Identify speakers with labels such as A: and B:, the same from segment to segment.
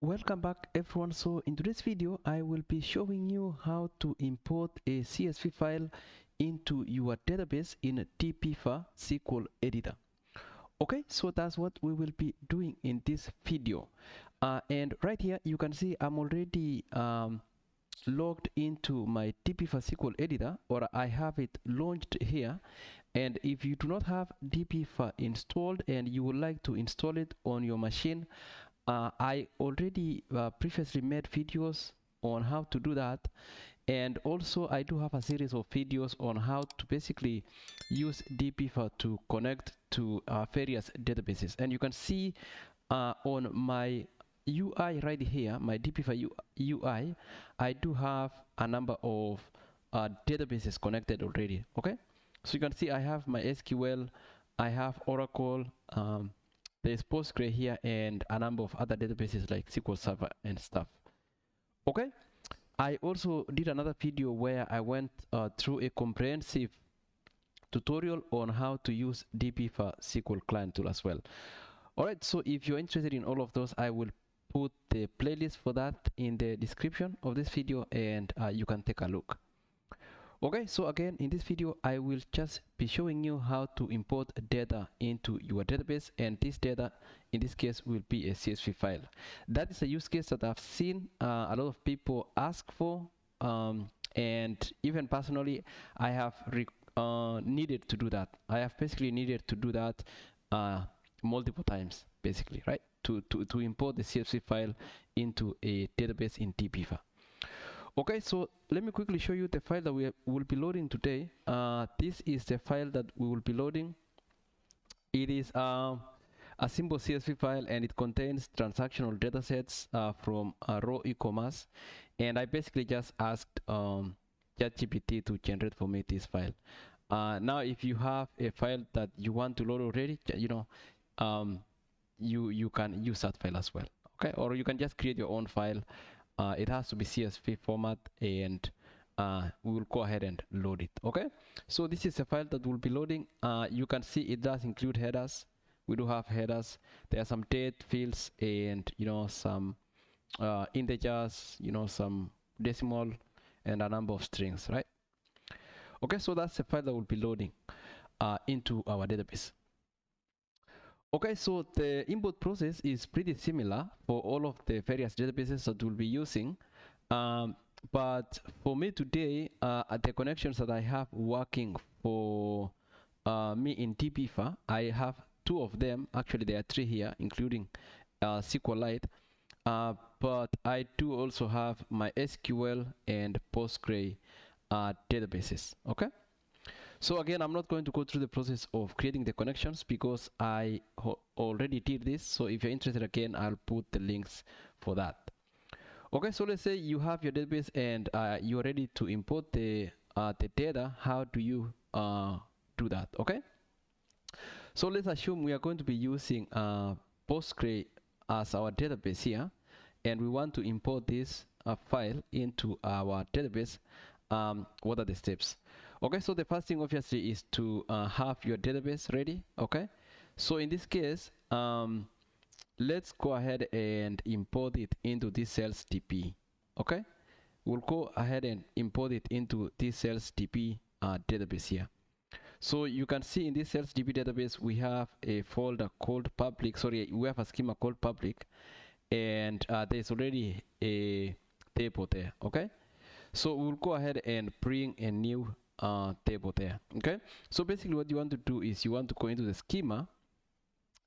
A: Welcome back everyone. So in today's video I will be showing you how to import a CSV file into your database in a DBeaver SQL editor. Okay, so that's what we will be doing in this video. And right here you can see I'm already logged into my DBeaver SQL editor, or I have it launched here. And if you do not have DBeaver installed and you would like to install it on your machine, I already previously made videos on how to do that, and also I do have a series of videos on how to basically use DBeaver to connect to various databases. And you can see on my UI right here, my DBeaver UI, I do have a number of databases connected already. Okay, so you can see I have my SQL, I have Oracle, there's Postgre here, and a number of other databases like SQL Server and stuff. Okay, I also did another video where I went through a comprehensive tutorial on how to use DBeaver SQL client tool as well. Alright, so if you're interested in all of those, I will put the playlist for that in the description of this video, and you can take a look. Okay, so again, in this video I will just be showing you how to import data into your database, and this data in this case will be a CSV file. That is a use case that I've seen a lot of people ask for, and even personally I have needed to do that. I have basically needed to do that multiple times, basically, right, to import the CSV file into a database in DBeaver. Okay, so let me quickly show you the file that we will be loading today. This is the file that we will be loading. It is a simple CSV file, and it contains transactional datasets from raw e-commerce. And I basically just asked ChatGPT to generate for me this file. Now, if you have a file that you want to load already, you can use that file as well. Okay, or you can just create your own file. It has to be CSV format, and we will go ahead and load it. Okay, so this is a file that we'll be loading. You can see it does include headers. We do have headers. There are some date fields, and some integers, some decimal, and a number of strings, right? Okay, so that's the file that we'll be loading into our database. Okay, so the input process is pretty similar for all of the various databases that we'll be using. But for me today, the connections that I have working for me in DBeaver, I have two of them. Actually, there are three here, including SQLite. But I do also have my SQL and Postgre databases. Okay. So again, I'm not going to go through the process of creating the connections because I already did this. So if you're interested, again, I'll put the links for that. Okay, so let's say you have your database and you're ready to import the data. How do you do that? Okay, so let's assume we are going to be using Postgre as our database here, and we want to import this file into our database. What are the steps? Okay, so the first thing obviously is to have your database ready. Okay, so in this case, let's go ahead and import it into this sales DB. Okay, we'll go ahead and import it into this sales DB database here. So you can see in this sales DB database we have a folder called public. Sorry, we have a schema called public, and there's already a table there. Okay, so we'll go ahead and bring a new table there. Okay, so basically what you want to do is you want to go into the schema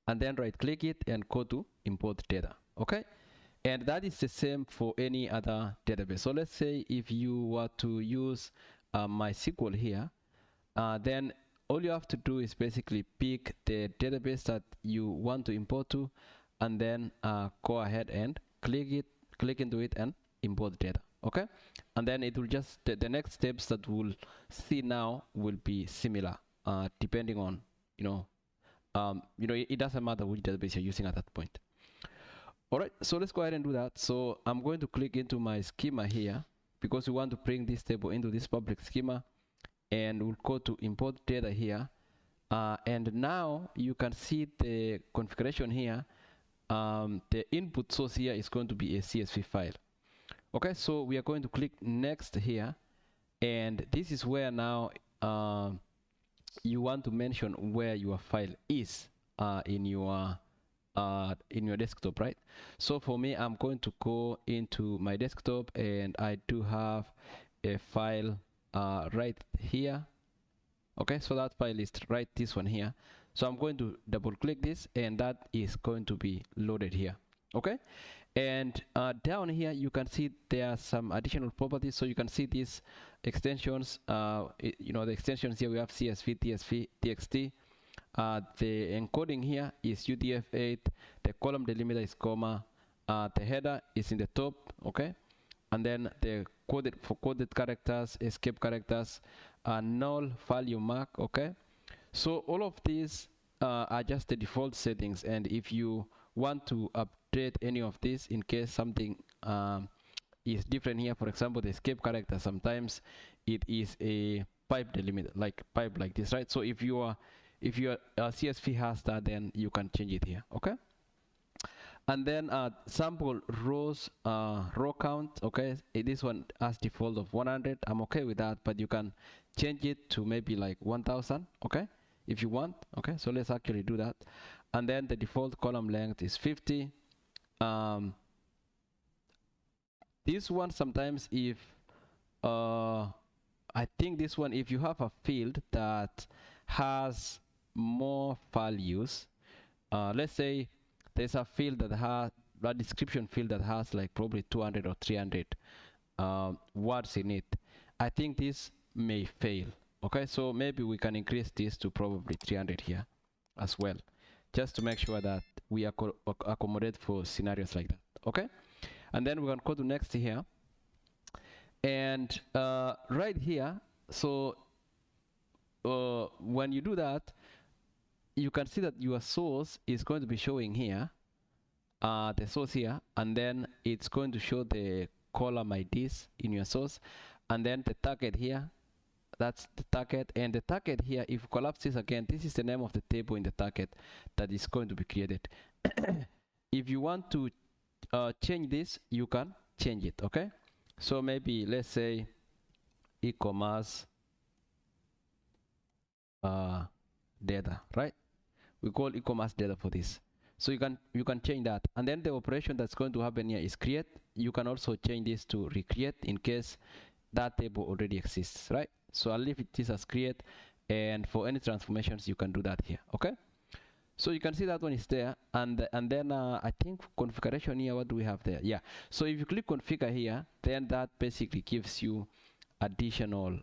A: and then right click it and go to import data. Okay, and that is the same for any other database. So let's say if you were to use MySQL here, then all you have to do is basically pick the database that you want to import to, and then go ahead and click into it and import data. Okay, and then it will just the next steps that we'll see now will be similar depending on it doesn't matter which database you're using at that point. All right, so let's go ahead and do that. So I'm going to click into my schema here because we want to bring this table into this public schema, and we'll go to import data here, and now you can see the configuration here. the input source here is going to be a CSV file. Okay, so we are going to click next here, and this is where now you want to mention where your file is in your desktop, right? So for me, I'm going to go into my desktop, and I do have a file right here. Okay, so that file is right this one here. So I'm going to double click this, and that is going to be loaded here. Okay, and down here you can see there are some additional properties. So you can see these extensions. You know, the extensions here, we have CSV, TSV, TXT. The encoding here is UTF-8. The column delimiter is comma. The header is in the top. Okay, and then the coded characters, escape characters, null value mark. Okay, so all of these are just the default settings, and if you want to update any of this in case something is different here, for example the escape character, sometimes it is a pipe delimiter, like pipe like this, right? So if your CSV has that, then you can change it here. Okay, and then sample rows, row count. Okay, this one has default of 100. I'm okay with that, but you can change it to maybe like 1000. Okay, if you want. Okay, so let's actually do that. And then the default column length is 50. This one, sometimes if I think this one, if you have a field that has more values, let's say there's a field that has a description field that has like probably 200 or 300 words in it, I think this may fail. Okay, so maybe we can increase this to probably 300 here as well, just to make sure that we accommodate for scenarios like that. Okay, and then we can go to next here, and right here, so when you do that, you can see that your source is going to be showing here, the source here, and then it's going to show the column IDs in your source, and then the target here, that's the target. And the target here, if you collapse this again, this is the name of the table in the target that is going to be created. If you want to change this, you can change it. Okay, so maybe let's say e-commerce data, right? We call e-commerce data for this. So you can change that, and then the operation that's going to happen here is create. You can also change this to recreate in case that table already exists, right? So I'll leave this as create, and for any transformations you can do that here. Okay, so you can see that one is there, and then I think configuration here, what do we have there? Yeah, so if you click configure here, then that basically gives you additional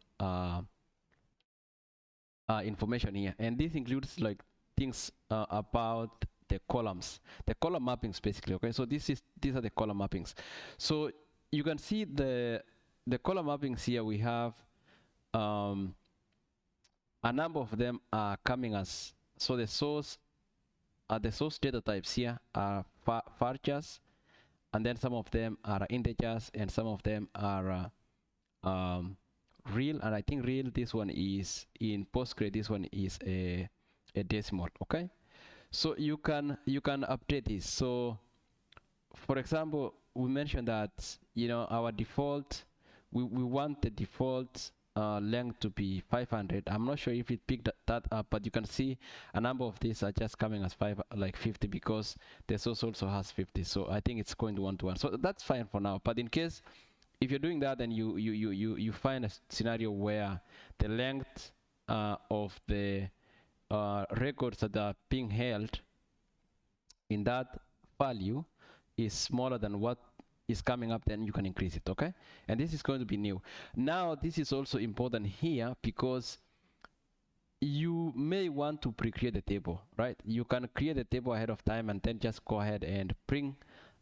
A: information here, and this includes like things about the columns, the column mappings basically. Okay, so these are the column mappings. So you can see the column mappings here. We have a number of them are coming as, so the source data types here are varchars, and then some of them are integers, and some of them are real. And I think real, this one is in Postgre, this one is a decimal. Okay, so you can update this. So for example, we mentioned that, you know, our default, we want the default length to be 500. I'm not sure if it picked that up, but you can see a number of these are just coming as 50 because the source also has 50. So I think it's going to 1-to-1. So that's fine for now. But in case if you're doing that, then you find a scenario where the length of the records that are being held in that value is smaller than what is coming up, then you can increase it. Okay, and this is going to be new. Now this is also important here because you may want to pre-create a table, right? You can create a table ahead of time and then just go ahead and bring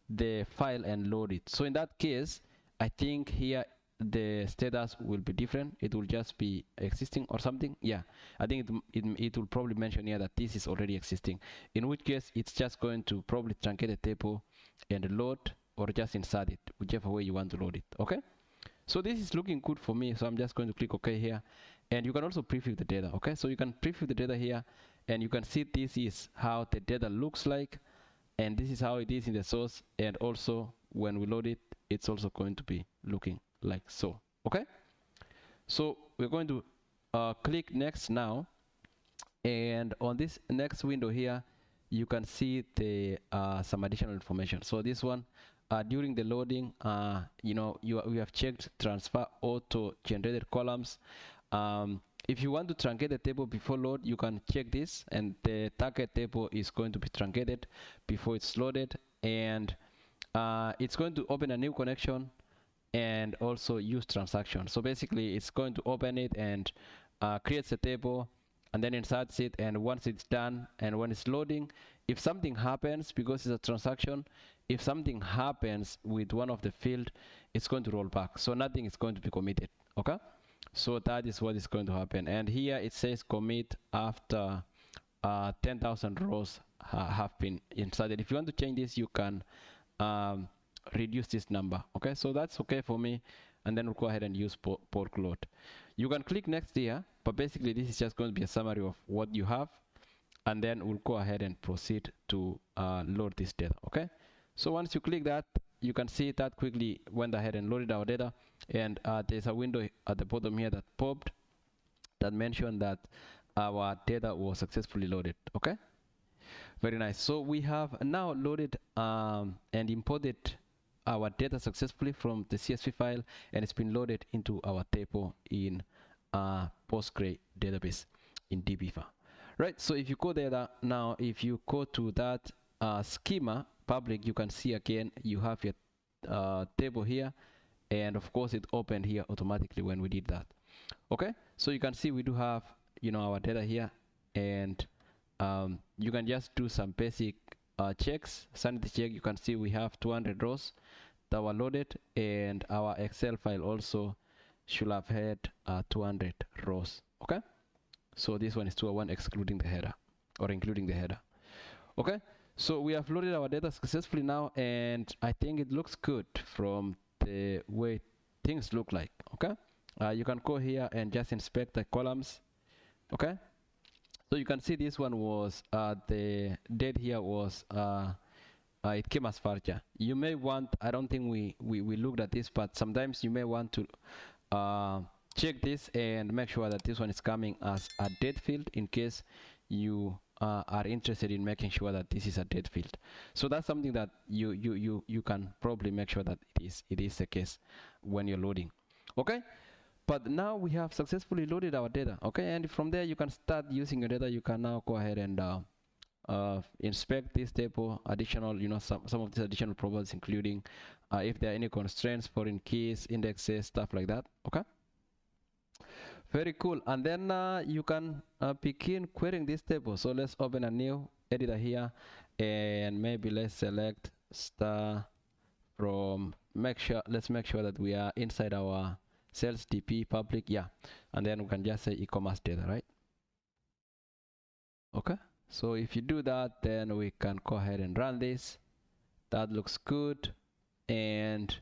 A: the file and load it. So in that case, I think here the status will be different. It will just be existing or something. Yeah, I think it will probably mention here that this is already existing, in which case it's just going to probably truncate the table and load, or just insert it, whichever way you want to load it. Okay, so this is looking good for me, so I'm just going to click OK here, and you can also preview the data. Okay, so you can preview the data here, and you can see this is how the data looks like and this is how it is in the source, and also when we load it, it's also going to be looking like so. Okay, so we're going to click next now, and on this next window here you can see the some additional information. So this one, during the loading, we have checked transfer auto generated columns. If you want to truncate the table before load, you can check this, and the target table is going to be truncated before it's loaded, and it's going to open a new connection and also use transaction. So basically it's going to open it and creates a table and then inserts it, and once it's done and when it's loading, if something happens, because it's a transaction, if something happens with one of the field, it's going to roll back, so nothing is going to be committed. Okay, so that is what is going to happen. And here it says commit after 10,000 rows have been inserted. If you want to change this, you can reduce this number. Okay, so that's okay for me, and then we'll go ahead and use pork load. You can click next here, but basically this is just going to be a summary of what you have, and then we'll go ahead and proceed to load this data. Okay, so once you click that, you can see that quickly went ahead and loaded our data, and there's a window at the bottom here that popped that mentioned that our data was successfully loaded. Okay, very nice. So we have now loaded and imported our data successfully from the CSV file, and it's been loaded into our table in Postgre database in DBeaver. Right, so if you go there now, if you go to that schema public, you can see again you have your table here, and of course it opened here automatically when we did that. Okay, so you can see we do have our data here, and you can just do some basic checks, sanity check. You can see we have 200 rows that were loaded, and our Excel file also should have had 200 rows. Okay, so this one is 201 excluding the header, or including the header. Okay, so we have loaded our data successfully now, and I think it looks good from the way things look like. Okay, you can go here and just inspect the columns. Okay, so you can see this one was the date here was it came as varchar. You may want, I don't think we looked at this, but sometimes you may want to check this and make sure that this one is coming as a date field, in case you are interested in making sure that this is a date field. So that's something that you can probably make sure that it is the case when you're loading. Okay, but now we have successfully loaded our data. Okay, and from there you can start using your data. You can now go ahead and inspect this table, additional, some of these additional properties, including if there are any constraints, foreign keys, indexes, stuff like that. Okay, very cool. And then you can begin querying this table. So let's open a new editor here, and maybe let's select star from let's make sure that we are inside our sales DP public, yeah, and then we can just say e-commerce data, right? Okay, so if you do that, then we can go ahead and run this. That looks good, and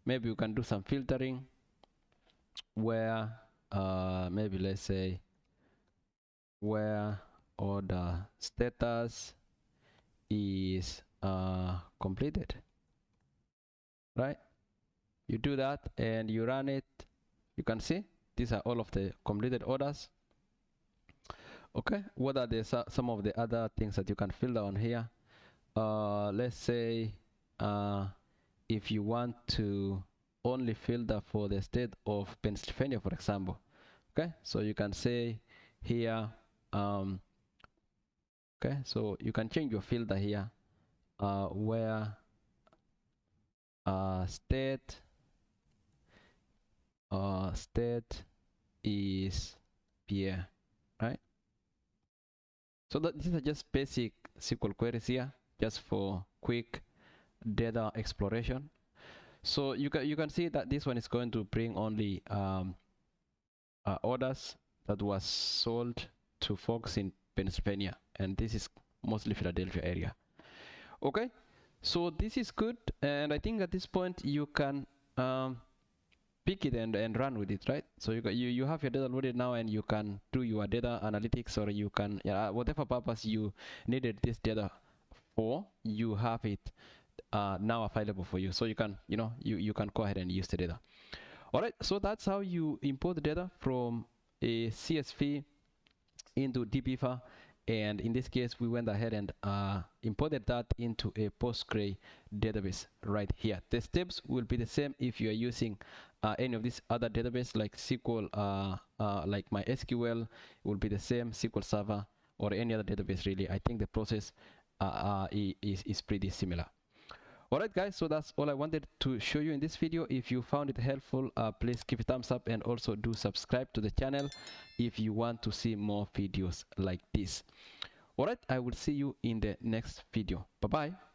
A: maybe we can do some filtering where maybe let's say where order status is completed, right? You do that and you run it. You can see these are all of the completed orders. Okay, what are some of the other things that you can filter on here? Let's say if you want to only filter for the state of Pennsylvania, for example. Okay, so you can say here okay, so you can change your filter here where state is PA, right? So these are just basic SQL queries here, just for quick data exploration. So you can see that this one is going to bring only orders that was sold to folks in Pennsylvania, and this is mostly Philadelphia area. Okay, so this is good, and I think at this point you can pick it and run with it, right? So you have your data loaded now, and you can do your data analytics, or you can whatever purpose you needed this data or you have it now available for you, so you can you can go ahead and use the data. All right, so that's how you import the data from a CSV into DBeaver, and in this case we went ahead and imported that into a Postgre database right here. The steps will be the same if you are using any of these other database like SQL, like MySQL. It will be the same, SQL Server, or any other database really. I think the process is pretty similar. Alright guys, so that's all I wanted to show you in this video. If you found it helpful, please give a thumbs up, and also do subscribe to the channel if you want to see more videos like this. Alright, I will see you in the next video. Bye bye.